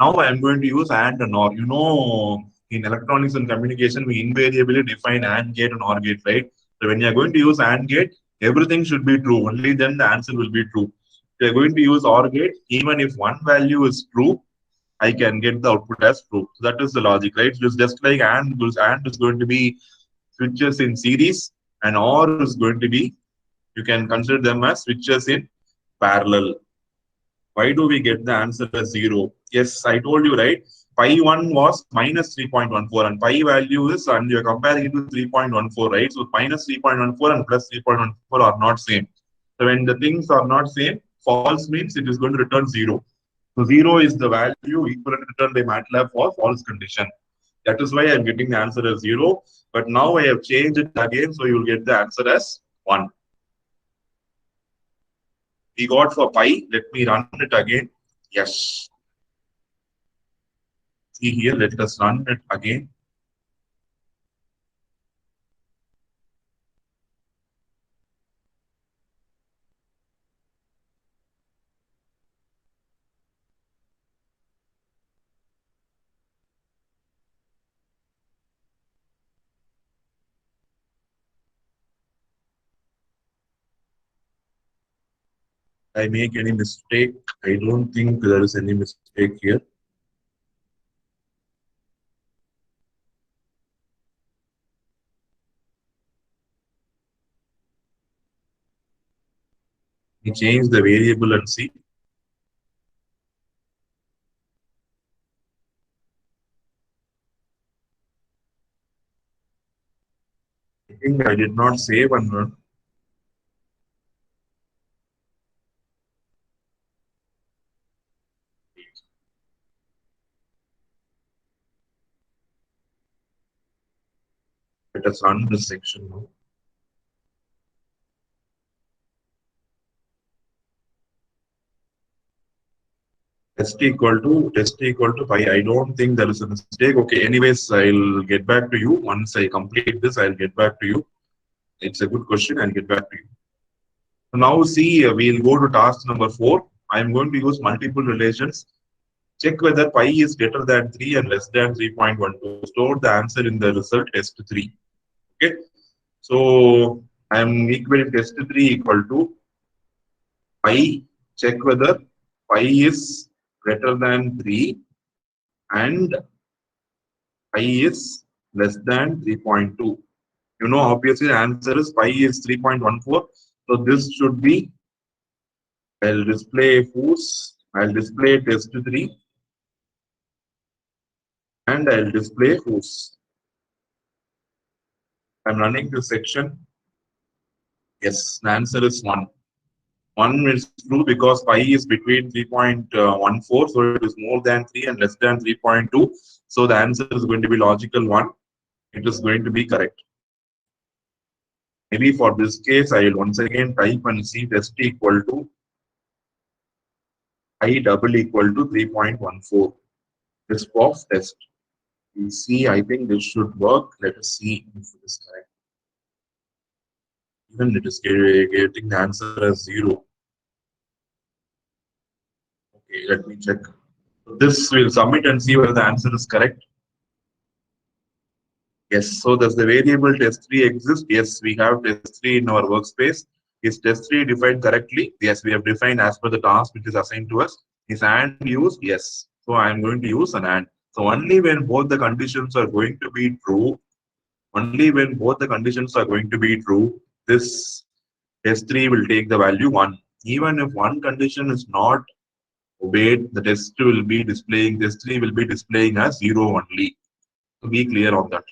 Now I am going to use AND and OR. You know, in electronics and communication, we invariably define AND gate and OR gate, right? So when you are going to use AND gate, everything should be true. Only then the answer will be true. If you are going to use OR gate, even if one value is true, I can get the output as true. So that is the logic, right? It's just like AND, because AND is going to be switches in series, and OR is going to be, you can consider them as switches in parallel. Why do we get the answer as 0? Yes, I told you, right? Pi 1 was minus 3.14 and pi value is, and you're comparing it to 3.14, right? So minus 3.14 and plus 3.14 are not same. So when the things are not same, false means it is going to return 0. So 0 is the value equivalent returned by MATLAB for false condition. That is why I'm getting the answer as 0. But now I have changed it again, so you will get the answer as 1. We got for pi. Let me run it again. Yes. See here, let us run it again. I make any mistake? I don't think there is any mistake here. We change the variable and see. I think I did not save and run. Let us run this section now. Test equal to pi. I don't think there is a mistake. Okay, anyways, I'll get back to you. Once I complete this, I'll get back to you. It's a good question. I'll get back to you. So now see, we'll go to task number 4. I'm going to use multiple relations. Check whether pi is greater than 3 and less than 3.12. Store the answer in the result test 3. Okay. So I'm equating test 3 equal to pi. Check whether pi is greater than 3 and pi is less than 3.2. You know, obviously the answer is pi is 3.14. So this should be, I'll display foods, I'll display test 3 and I'll display foods. I'm running this section. Yes, the answer is 1. 1 is true because pi is between 3.14, so it is more than 3 and less than 3.2. So the answer is going to be logical 1. It is going to be correct. Maybe for this case, I will once again type and see test equal to I double equal to 3.14. This of test. We see, I think this should work. Let us see if it is correct. Even it is getting the answer as 0. Okay, let me check. This will submit and see whether the answer is correct. Yes, so does the variable test3 exist? Yes, we have test3 in our workspace. Is test3 defined correctly? Yes, we have defined as per the task which is assigned to us. Is AND used? Yes. So I am going to use an AND. So only when both the conditions are going to be true, this test3 will take the value 1. Even if one condition is not obeyed, the test3 will be displaying as 0 only. So be clear on that.